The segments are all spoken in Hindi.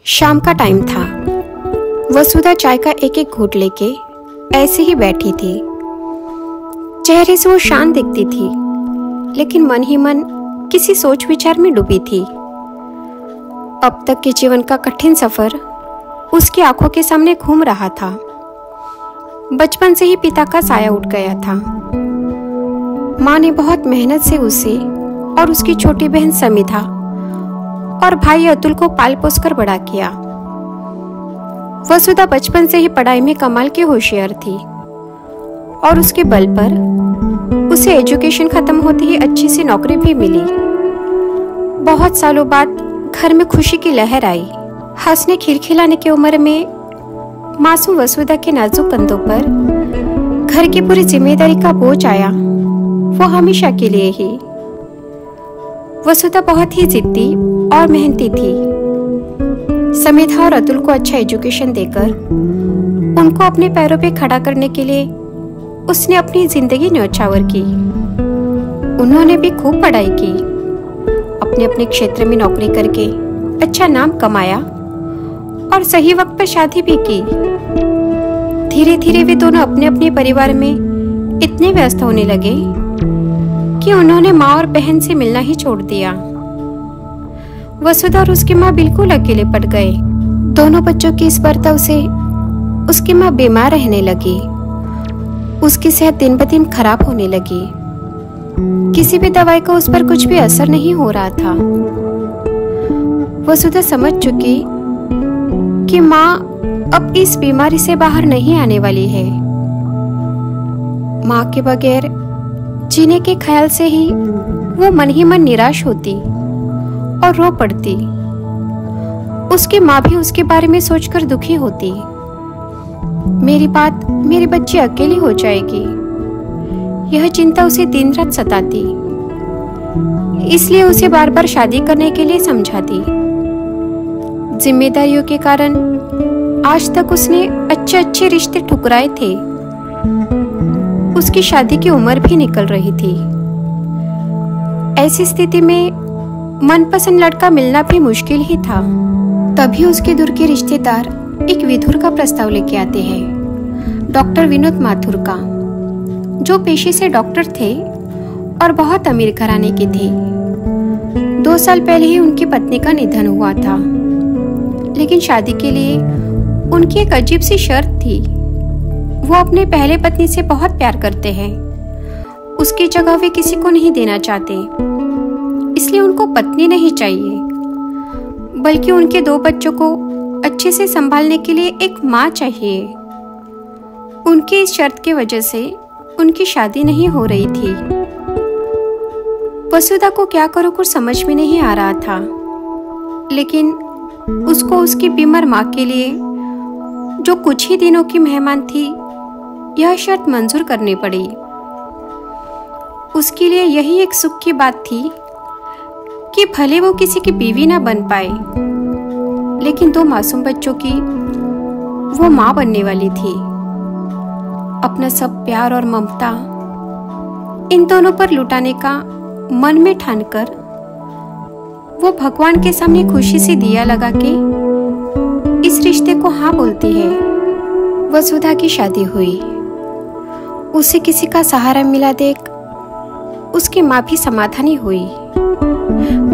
शाम का टाइम था। वसुधा चाय का एक एक घूंट लेके ऐसे ही बैठी थी। चेहरे से वो शांत दिखती थी, लेकिन मन ही मन किसी सोच विचार में डूबी थी। अब तक के जीवन का कठिन सफर उसकी आंखों के सामने घूम रहा था। बचपन से ही पिता का साया उठ गया था। माँ ने बहुत मेहनत से उसे और उसकी छोटी बहन समिधा और भाई अतुल को पाल पोस कर बड़ा किया। वसुधा बचपन से ही पढ़ाई में कमाल की होशियार थी और उसके बल पर उसे एजुकेशन खत्म होते ही अच्छी सी नौकरी भी मिली। बहुत सालों बाद घर में खुशी की लहर आई। हंसने खिलखिलाने की उम्र में मासूम वसुधा के नाजुक कंधों पर घर की पूरी जिम्मेदारी का बोझ आया, वो हमेशा के लिए ही। वसुधा बहुत ही जिद्दी और मेहनती थी। समिधा और अतुल को अच्छा एजुकेशन देकर उनको अपने पैरों पे खड़ा करने के लिए उसने अपनी जिंदगी न्यौछावर की। उन्होंने भी खूब पढ़ाई की, अपने अपने क्षेत्र में नौकरी करके अच्छा नाम कमाया और सही वक्त पर शादी भी की। धीरे धीरे वे दोनों अपने अपने परिवार में इतने व्यस्त होने लगे कि उन्होंने माँ और बहन से मिलना ही छोड़ दिया। वसुधा और उसकी माँ बिल्कुल अकेले पड़ गए। दोनों बच्चों की इस बर्ताव से उसकी माँ बीमार रहने लगी। उसकी सेहत दिन ब दिन खराब होने लगी। किसी भी दवाई का उस पर कुछ भी असर नहीं हो रहा था। वसुधा समझ चुकी कि माँ अब इस बीमारी से बाहर नहीं आने वाली है। माँ के बगैर जीने के ख्याल से ही वो मन ही मन निराश होती और रो पड़ती। उसकी माँ भी उसके बारे में सोचकर दुखी होती। मेरी बच्ची अकेली हो जाएगी, यह चिंता उसे दिन रात सताती। इसलिए उसे बार बार शादी करने के लिए समझाती। जिम्मेदारियों के कारण आज तक उसने अच्छे अच्छे रिश्ते ठुकराए थे। उसकी शादी की उम्र भी निकल रही थी। ऐसी स्थिति में मनपसंद लड़का मिलना भी मुश्किल ही था। तभी उसके दूर के रिश्तेदार एक विधुर का प्रस्ताव लेके आते हैं, डॉक्टर विनोद माथुर का, जो पेशे से डॉक्टर थे और बहुत अमीर घराने के थे। 2 साल पहले ही उनकी पत्नी का निधन हुआ था, लेकिन शादी के लिए उनकी एक अजीब सी शर्त थी। वो अपने पहले पत्नी से बहुत प्यार करते हैं। उसकी जगह वे किसी को नहीं देना चाहते, इसलिए उनको पत्नी नहीं चाहिए, बल्कि उनके 2 बच्चों को अच्छे से संभालने के लिए एक माँ चाहिए। उनकी इस शर्त की वजह से उनकी शादी नहीं हो रही थी। वसुधा को क्या करो कुछ समझ में नहीं आ रहा था, लेकिन उसको उसकी बीमार माँ के लिए, जो कुछ ही दिनों की मेहमान थी, यह शर्त मंजूर करनी पड़ी। उसके लिए यही एक सुख की बात थी कि भले वो किसी की बीवी ना बन पाए, लेकिन 2 मासूम बच्चों की वो माँ बनने वाली थी। अपना सब प्यार और ममता इन दोनों पर लुटाने का मन में ठानकर वो भगवान के सामने खुशी से दिया लगा के इस रिश्ते को हाँ बोलती है। वसुधा की शादी हुई। उसे किसी का सहारा मिला देख उसकी माँ भी समाधानी हुई।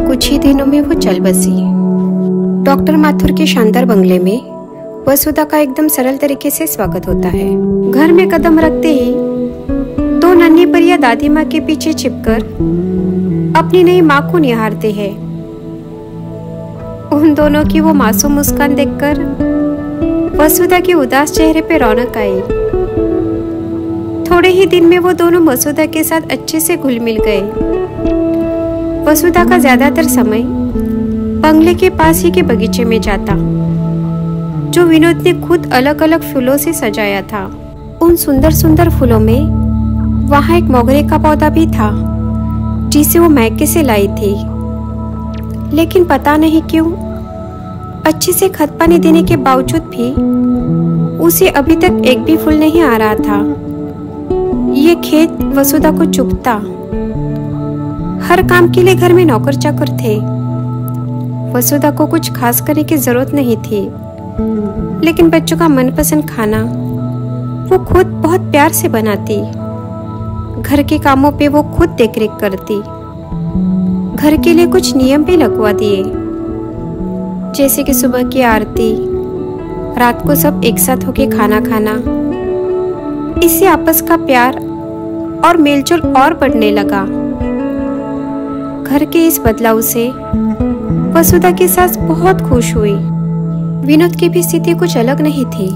कुछ ही दिनों में वो चल बसी। डॉक्टर माथुर के शानदार बंगले में वसुधा का एकदम सरल तरीके से स्वागत होता है। घर में कदम रखते ही 2 नन्ही परियां दादी माँ के पीछे छिपकर अपनी नई माँ को निहारते हैं। उन दोनों की वो मासूम मुस्कान देखकर वसुधा के उदास चेहरे पे रौनक आई। थोड़े ही दिन में वो दोनों वसुधा के साथ अच्छे से घुल मिल गए। वसुधा का ज्यादातर समय बंगले के पास ही के बगीचे में जाता, जो विनोद ने खुद अलग अलग फूलों से सजाया था। उन सुंदर सुंदर फूलों में वहां एक मोगरे का पौधा भी था, जिसे वो मैके से लाई थी। लेकिन पता नहीं क्यों अच्छे से खत पानी देने के बावजूद भी उसे अभी तक एक भी फूल नहीं आ रहा था। ये खेत वसुधा को चुभता। हर काम के लिए घर में नौकर चाकर थे। वसुधा को कुछ खास करने की जरूरत नहीं थी, लेकिन बच्चों का मनपसंद खाना वो खुद बहुत प्यार से बनाती। घर के कामों पे वो खुद देखरेख करती। घर के लिए कुछ नियम भी लगवा दिए, जैसे कि सुबह की आरती, रात को सब एक साथ होके खाना खाना। इससे आपस का प्यार और मेलजोल और बढ़ने लगा। घर के इस बदलाव से वसुधा की सास बहुत खुश हुई। विनोद की भी स्थिति कुछ अलग नहीं थी।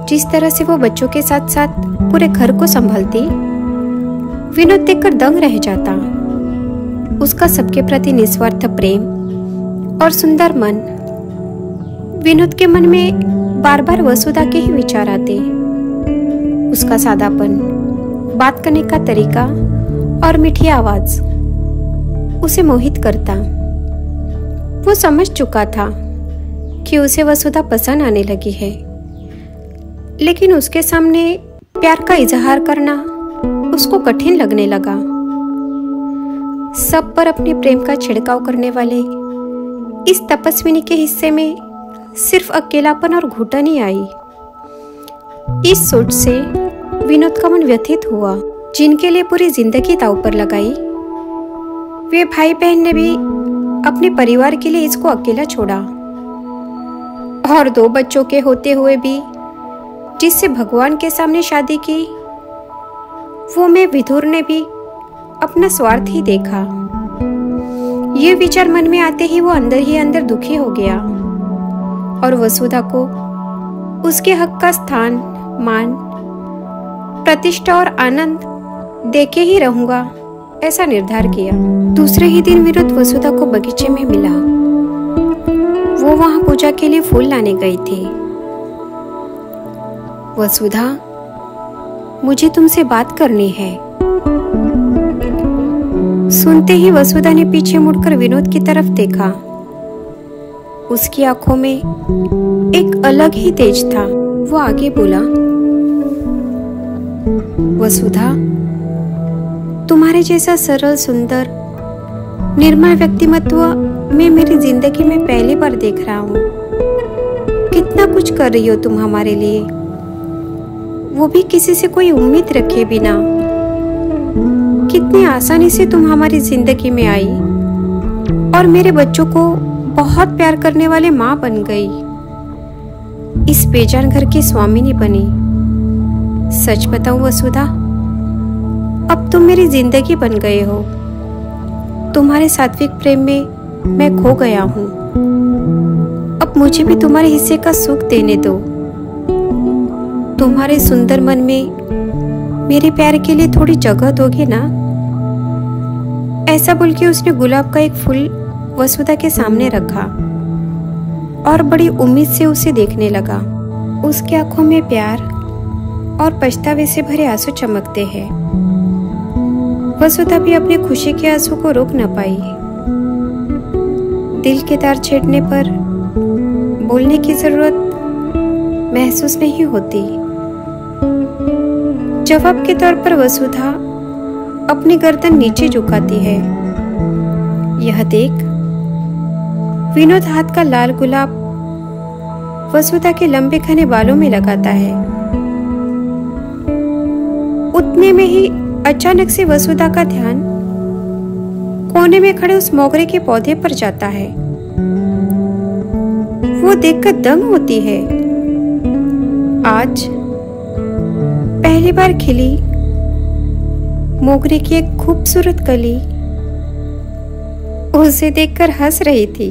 जिस तरह से वो बच्चों के साथ साथ पूरे घर को संभालती, विनोद देखकर दंग रह जाता। उसका सबके प्रति निस्वार्थ प्रेम और सुंदर मन। विनोद के मन में बार बार वसुधा के ही विचार आते। उसका सादापन, बात करने का तरीका और मीठी आवाज उसे मोहित करता। वो समझ चुका था कि उसे वसुधा पसंद आने लगी है, लेकिन उसके सामने प्यार का इजहार करना उसको कठिन लगने लगा। सब पर अपने प्रेम का छिड़काव करने वाले इस तपस्विनी के हिस्से में सिर्फ अकेलापन और घुटन ही आई। इस सोच से विनोद का मन व्यथित हुआ। जिनके लिए पूरी जिंदगी दांव पर लगाई, वे भाई बहन ने भी अपने परिवार के लिए इसको अकेला छोड़ा। और 2 बच्चों के होते हुए भी जिससे भगवान के सामने शादी की, वो मैं विधुर ने भी अपना स्वार्थ ही देखा। ये विचार मन में आते ही वो अंदर ही अंदर दुखी हो गया और वसुधा को उसके हक का स्थान, मान, प्रतिष्ठा और आनंद देके ही रहूंगा, ऐसा निर्धार किया। दूसरे ही दिन विनोद वसुधा को बगीचे में मिला। वो वहां पूजा के लिए फूल लाने गई थी। वसुधा, मुझे तुमसे बात करनी है। सुनते ही वसुधा ने पीछे मुड़कर विनोद की तरफ देखा। उसकी आंखों में एक अलग ही तेज था। वो आगे बोला, वसुधा, तुम्हारे जैसा सरल, सुंदर, निर्मल व्यक्तिमत्व मैं मेरी जिंदगी में पहली बार देख रहा हूँ। कितना कुछ कर रही हो तुम हमारे लिए, वो भी किसी से कोई उम्मीद रखे बिना। कितनी आसानी से तुम हमारी जिंदगी में आई और मेरे बच्चों को बहुत प्यार करने वाले माँ बन गई। इस बेजान घर की स्वामिनी बनी। सच बताऊं वसुधा, अब तुम मेरी जिंदगी बन गए हो। तुम्हारे सात्विक प्रेम में मैं खो गया हूँ। अब मुझे भी तुम्हारे हिस्से का सुख देने दो। तुम्हारे सुंदर मन में मेरे प्यार के लिए थोड़ी जगह दोगे ना? ऐसा बोल के उसने गुलाब का एक फूल वसुधा के सामने रखा और बड़ी उम्मीद से उसे देखने लगा। उसकी आंखों में प्यार और पछतावे से भरे आंसू चमकते हैं। वसुधा भी अपनी खुशी के आंसू को रोक न पाई। दिल के तार छेड़ने पर बोलने की जरूरत महसूस नहीं होती। जवाब के तौर पर वसुधा अपनी गर्दन नीचे झुकाती है। यह देख विनोद हाथ का लाल गुलाब वसुधा के लंबे घने बालों में लगाता है। उतने में ही अचानक से वसुधा का ध्यान कोने में खड़े उस मोगरे के पौधे पर जाता है। वो देखकर दंग होती है। आज पहली बार खिली मोगरे की एक खूबसूरत कली उसे देखकर हंस रही थी।